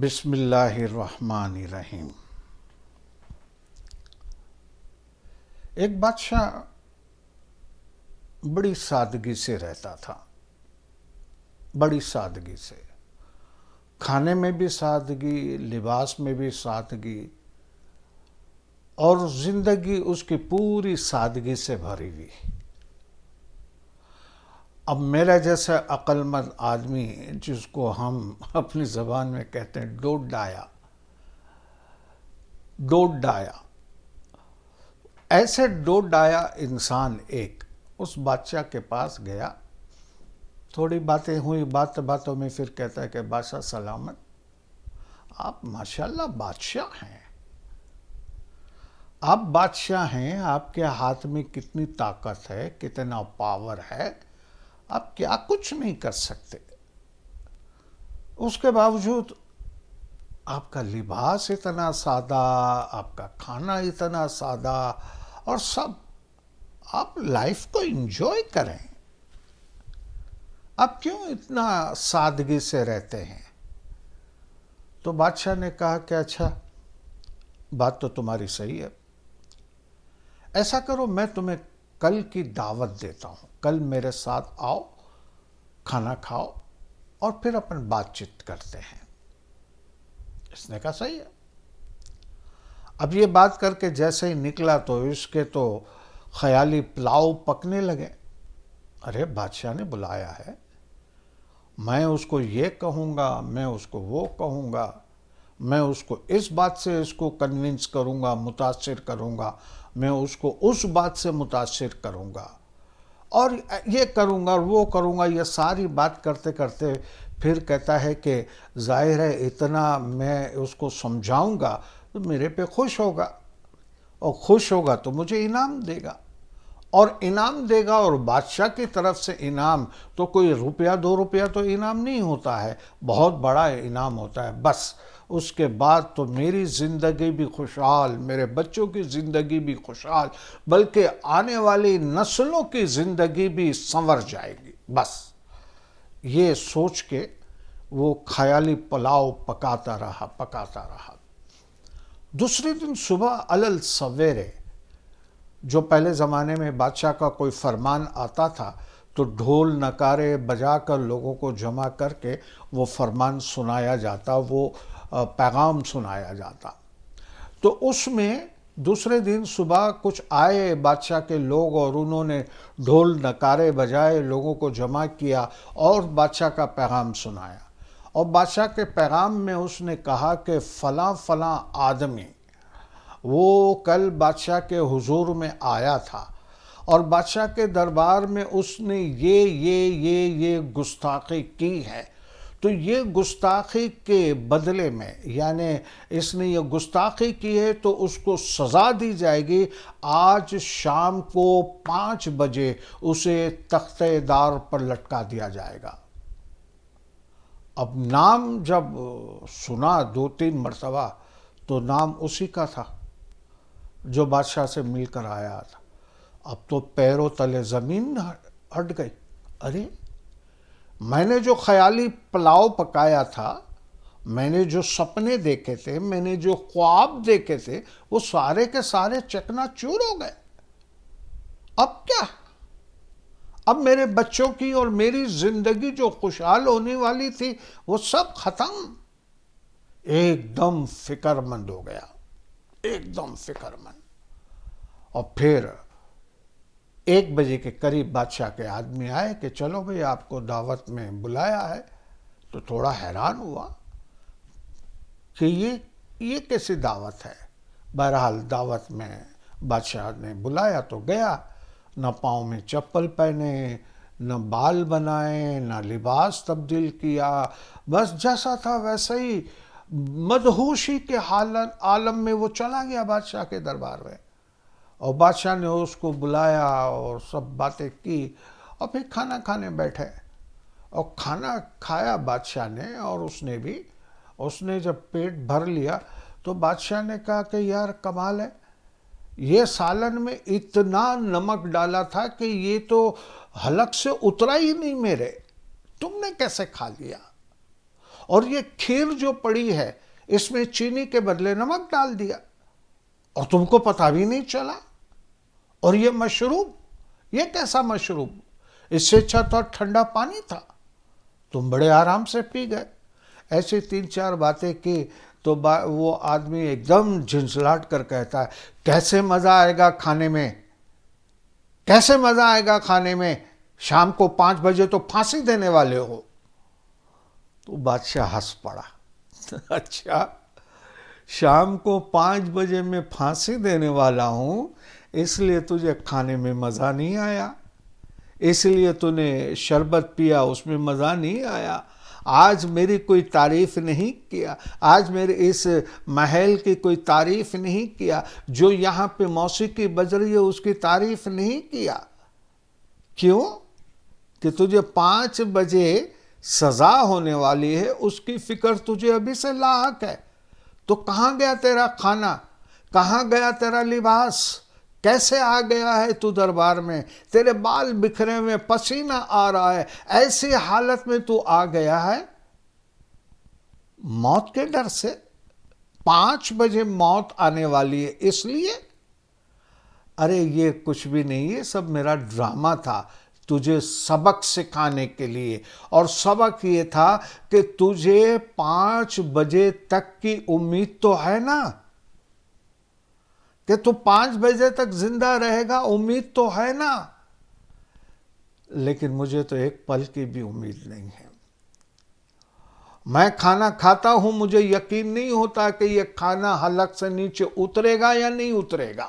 بسم اللہ الرحمن الرحیم۔ ایک بادشاہ بڑی سادگی سے رہتا تھا، بڑی سادگی سے، کھانے میں بھی سادگی، لباس میں بھی سادگی، اور زندگی اس کی پوری سادگی سے بھری ہوئی۔ اب میرا جیسا عقل مند آدمی، جس کو ہم اپنی زبان میں کہتے ہیں ڈوڈ ڈایا، ایسے ڈوڈ ڈایا انسان ایک اس بادشاہ کے پاس گیا، تھوڑی باتیں ہوئی، باتوں میں پھر کہتا ہے کہ بادشاہ سلامت، آپ ماشاءاللہ بادشاہ ہیں، آپ بادشاہ ہیں، آپ کے ہاتھ میں کتنی طاقت ہے، کتنا پاور ہے، آپ کیا کچھ نہیں کر سکتے، اس کے باوجود آپ کا لباس اتنا سادہ، آپ کا کھانا اتنا سادہ، اور سب، آپ لائف کو انجوائے کریں، آپ کیوں اتنا سادگی سے رہتے ہیں؟ تو بادشاہ نے کہا کہ اچھا، بات تو تمہاری صحیح ہے، ایسا کرو، میں تمہیں کل کی دعوت دیتا ہوں، کل میرے ساتھ آؤ، کھانا کھاؤ، اور پھر اپن بات چیت کرتے ہیں۔ اس نے کہا صحیح ہے۔ اب یہ بات کر کے جیسے ہی نکلا تو اس کے تو خیالی پلاؤ پکنے لگے۔ ارے بادشاہ نے بلایا ہے، میں اس کو یہ کہوں گا، میں اس کو وہ کہوں گا، میں اس کو اس بات سے اس کو کنونس کروں گا، متاثر کروں گا، میں اس کو اس بات سے متاثر کروں گا، اور یہ کروں گا، وہ کروں گا، یہ ساری بات کرتے کرتے پھر کہتا ہے کہ ظاہر ہے اتنا میں اس کو سمجھاؤں گا تو میرے پہ خوش ہوگا، اور خوش ہوگا تو مجھے انعام دے گا، اور انعام دے گا، اور بادشاہ کی طرف سے انعام تو کوئی روپیہ 2 روپیہ تو انعام نہیں ہوتا ہے، بہت بڑا انعام ہوتا ہے۔ بس اس کے بعد تو میری زندگی بھی خوشحال، میرے بچوں کی زندگی بھی خوشحال، بلکہ آنے والی نسلوں کی زندگی بھی سنور جائے گی۔ بس یہ سوچ کے وہ خیالی پلاؤ پکاتا رہا۔ دوسرے دن صبح علل سویرے، جو پہلے زمانے میں بادشاہ کا کوئی فرمان آتا تھا تو ڈھول نکارے بجا کر لوگوں کو جمع کر کے وہ فرمان سنایا جاتا، وہ پیغام سنایا جاتا، تو اس میں دوسرے دن صبح کچھ آئے بادشاہ کے لوگ، اور انہوں نے ڈھول نکارے بجائے، لوگوں کو جمع کیا اور بادشاہ کا پیغام سنایا، اور بادشاہ کے پیغام میں اس نے کہا کہ فلاں فلاں آدمی وہ کل بادشاہ کے حضور میں آیا تھا، اور بادشاہ کے دربار میں اس نے یہ گستاخی کی ہے، تو یہ گستاخی کے بدلے میں، یعنی اس نے یہ گستاخی کی ہے تو اس کو سزا دی جائے گی، آج شام کو 5 بجے اسے تختے دار پر لٹکا دیا جائے گا۔ اب نام جب سنا 2-3 مرتبہ تو نام اسی کا تھا جو بادشاہ سے مل کر آیا تھا۔ اب تو پیروں تلے زمین ہٹ گئی، ارے میں نے جو خیالی پلاؤ پکایا تھا، میں نے جو سپنے دیکھے تھے، میں نے جو خواب دیکھے تھے، وہ سارے کے سارے چکنا چور ہو گئے، اب کیا؟ اب میرے بچوں کی اور میری زندگی جو خوشحال ہونے والی تھی وہ سب ختم۔ ایک دم فکر مند ہو گیا، ایک دم فکر مند، اور پھر 1 بجے کے قریب بادشاہ کے آدمی آئے کہ چلو بھئی آپ کو دعوت میں بلایا ہے، تو تھوڑا حیران ہوا کہ یہ کیسی دعوت ہے۔ بہرحال دعوت میں بادشاہ نے بلایا تو گیا، نہ پاؤں میں چپل پہنے، نہ بال بنائے، نہ لباس تبدیل کیا، بس جیسا تھا ویسا ہی مدہوشی کے عالم میں وہ چلا گیا بادشاہ کے دربار میں، اور بادشاہ نے اس کو بلایا اور سب باتیں کی، اور پھر کھانا کھانے بیٹھے، اور کھانا کھایا بادشاہ نے، اور اس نے جب پیٹ بھر لیا تو بادشاہ نے کہا کہ یار کمال ہے، یہ سالن میں اتنا نمک ڈالا تھا کہ یہ تو حلق سے اترا ہی نہیں میرے، تم نے کیسے کھا لیا؟ اور یہ کھیر جو پڑی ہے اس میں چینی کے بدلے نمک ڈال دیا اور تم کو پتہ بھی نہیں چلا. اور یہ مشروب، یہ کیسا مشروب؟ اس سے اچھا تو ٹھنڈا پانی تھا، تم بڑے آرام سے پی گئے. ایسے 3-4 باتیں کی تو وہ آدمی ایک دم جھنجھلاٹ کر کہتا ہے کیسے مزہ آئے گا کھانے میں، کیسے مزہ آئے گا کھانے میں، شام کو 5 بجے تو پھانسی دینے والے ہو. تو بادشاہ ہنس پڑا. اچھا، شام کو 5 بجے میں پھانسی دینے والا ہوں، اس لیے تجھے کھانے میں مزہ نہیں آیا، اس لیے تو نے شربت پیا اس میں مزہ نہیں آیا. آج میری کوئی تعریف نہیں کیا، آج میرے اس محل کی کوئی تعریف نہیں کیا، جو یہاں پہ موسیقی بج رہی ہے اس کی تعریف نہیں کیا. کیوں؟ کہ تجھے 5 بجے سزا ہونے والی ہے، اس کی فکر تجھے ابھی سے لاحق ہے. تو کہاں گیا تیرا کھانا، کہاں گیا تیرا لباس، کیسے آ گیا ہے تو دربار میں، تیرے بال بکھرے ہوئے، پسینہ آ رہا ہے، ایسی حالت میں تو آ گیا ہے موت کے ڈر سے. 5 بجے موت آنے والی ہے اس لیے. ارے یہ کچھ بھی نہیں، یہ سب میرا ڈرامہ تھا تجھے سبق سکھانے کے لیے. اور سبق یہ تھا کہ تجھے 5 بجے تک کی امید تو ہے نا، کہ تو 5 بجے تک زندہ رہے گا، امید تو ہے نا. لیکن مجھے تو ایک پل کی بھی امید نہیں ہے. میں کھانا کھاتا ہوں، مجھے یقین نہیں ہوتا کہ یہ کھانا حلق سے نیچے اترے گا یا نہیں اترے گا.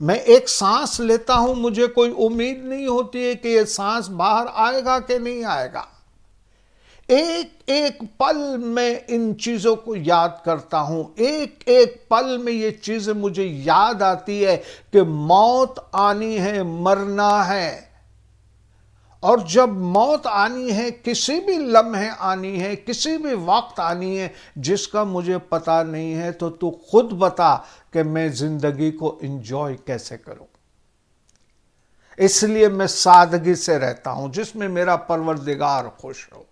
میں ایک سانس لیتا ہوں، مجھے کوئی امید نہیں ہوتی ہے کہ یہ سانس باہر آئے گا کہ نہیں آئے گا. ایک ایک پل میں ان چیزوں کو یاد کرتا ہوں، ایک ایک پل میں یہ چیزیں مجھے یاد آتی ہے کہ موت آنی ہے، مرنا ہے. اور جب موت آنی ہے، کسی بھی لمحے آنی ہے، کسی بھی وقت آنی ہے جس کا مجھے پتا نہیں ہے، تو خود بتا کہ میں زندگی کو انجوائے کیسے کروں. اس لیے میں سادگی سے رہتا ہوں جس میں میرا پروردگار خوش ہو.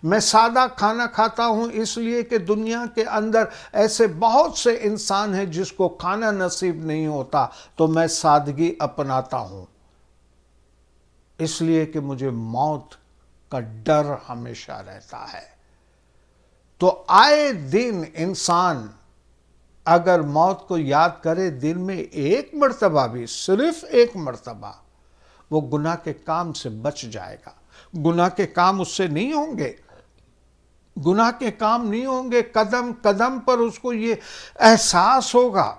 میں سادہ کھانا کھاتا ہوں اس لیے کہ دنیا کے اندر ایسے بہت سے انسان ہیں جس کو کھانا نصیب نہیں ہوتا، تو میں سادگی اپناتا ہوں. اس لیے کہ مجھے موت کا ڈر ہمیشہ رہتا ہے. تو آئے دن انسان اگر موت کو یاد کرے دن میں 1 مرتبہ بھی، صرف 1 مرتبہ، وہ گناہ کے کام سے بچ جائے گا. گناہ کے کام اس سے نہیں ہوں گے، گناہ کے کام نہیں ہوں گے. قدم قدم پر اس کو یہ احساس ہوگا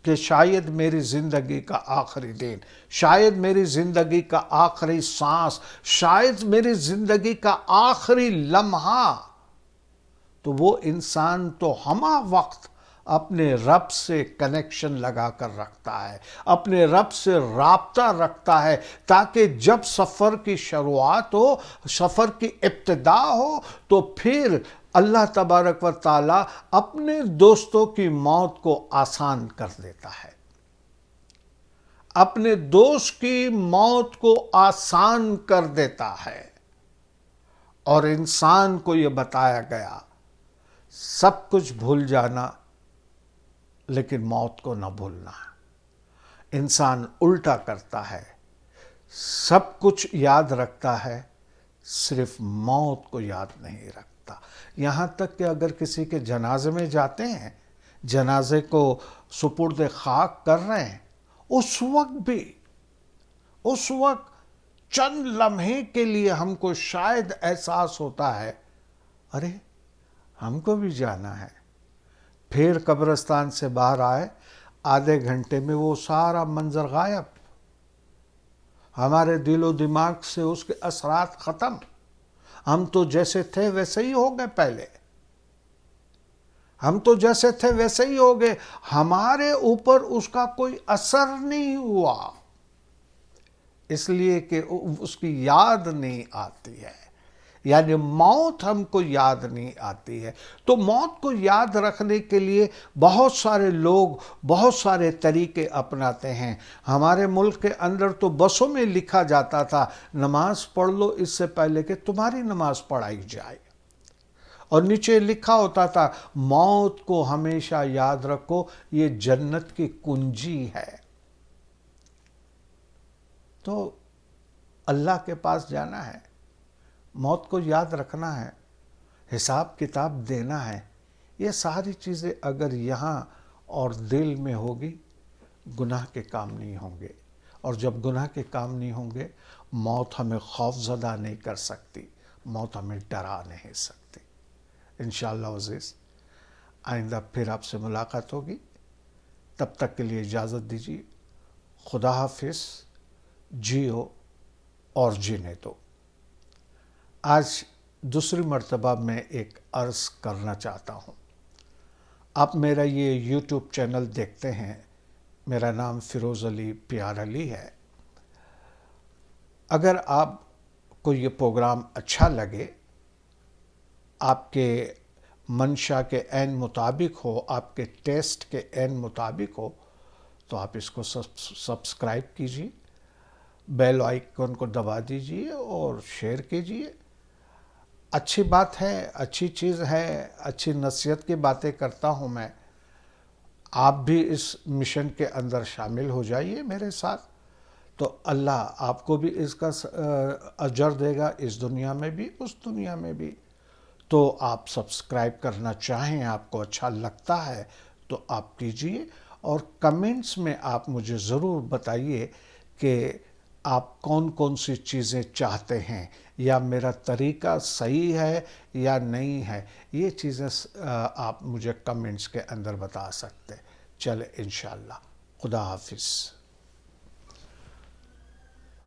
کہ شاید میری زندگی کا آخری دن، شاید میری زندگی کا آخری سانس، شاید میری زندگی کا آخری لمحہ. تو وہ انسان تو ہمہ وقت اپنے رب سے کنیکشن لگا کر رکھتا ہے، اپنے رب سے رابطہ رکھتا ہے، تاکہ جب سفر کی شروعات ہو، سفر کی ابتدا ہو، تو پھر اللہ تبارک و تعالی اپنے دوستوں کی موت کو آسان کر دیتا ہے. اپنے دوست کی موت کو آسان کر دیتا ہے. اور انسان کو یہ بتایا گیا سب کچھ بھول جانا لیکن موت کو نہ بھولنا. انسان الٹا کرتا ہے، سب کچھ یاد رکھتا ہے، صرف موت کو یاد نہیں رکھتا. یہاں تک کہ اگر کسی کے جنازے میں جاتے ہیں، جنازے کو سپرد خاک کر رہے ہیں، اس وقت چند لمحے کے لیے ہم کو شاید احساس ہوتا ہے ارے ہم کو بھی جانا ہے. پھر قبرستان سے باہر آئے، آدھے گھنٹے میں وہ سارا منظر غائب، ہمارے دل و دماغ سے اس کے اثرات ختم. ہم تو جیسے تھے ویسے ہی ہو گئے. پہلے ہم تو جیسے تھے ویسے ہی ہو گئے، ہمارے اوپر اس کا کوئی اثر نہیں ہوا، اس لیے کہ اس کی یاد نہیں آتی ہے، یعنی موت ہم کو یاد نہیں آتی ہے. تو موت کو یاد رکھنے کے لیے بہت سارے لوگ بہت سارے طریقے اپناتے ہیں. ہمارے ملک کے اندر تو بسوں میں لکھا جاتا تھا نماز پڑھ لو اس سے پہلے کہ تمہاری نماز پڑھائی جائے، اور نیچے لکھا ہوتا تھا موت کو ہمیشہ یاد رکھو، یہ جنت کی کنجی ہے. تو اللہ کے پاس جانا ہے، موت کو یاد رکھنا ہے، حساب کتاب دینا ہے. یہ ساری چیزیں اگر یہاں اور دل میں ہوگی، گناہ کے کام نہیں ہوں گے. اور جب گناہ کے کام نہیں ہوں گے، موت ہمیں خوف زدہ نہیں کر سکتی، موت ہمیں ڈرا نہیں سکتی. انشاءاللہ عزیز آئندہ پھر آپ سے ملاقات ہوگی. تب تک کے لیے اجازت دیجیے. خدا حافظ. جیو اور جینے دو. آج دوسری مرتبہ میں ایک عرض کرنا چاہتا ہوں. آپ میرا یہ یوٹیوب چینل دیکھتے ہیں، میرا نام فیروز علی پیار علی ہے. اگر آپ کو یہ پروگرام اچھا لگے، آپ کے منشا کے عین مطابق ہو، آپ کے ٹیسٹ کے عین مطابق ہو، تو آپ اس کو سبسکرائب کیجیے، بیل آئیکن کو دبا دیجیے اور شیئر کیجیے. اچھی بات ہے، اچھی چیز ہے، اچھی نصیحت کی باتیں کرتا ہوں میں. آپ بھی اس مشن کے اندر شامل ہو جائیے میرے ساتھ، تو اللہ آپ کو بھی اس کا اجر دے گا، اس دنیا میں بھی اس دنیا میں بھی. تو آپ سبسکرائب کرنا چاہیں، آپ کو اچھا لگتا ہے تو آپ کیجئے. اور کمنٹس میں آپ مجھے ضرور بتائیے کہ آپ کون کون سی چیزیں چاہتے ہیں، یا میرا طریقہ صحیح ہے یا نہیں ہے. یہ چیزیں آپ مجھے کمنٹس کے اندر بتا سکتے. چلے انشاءاللہ. خدا حافظ.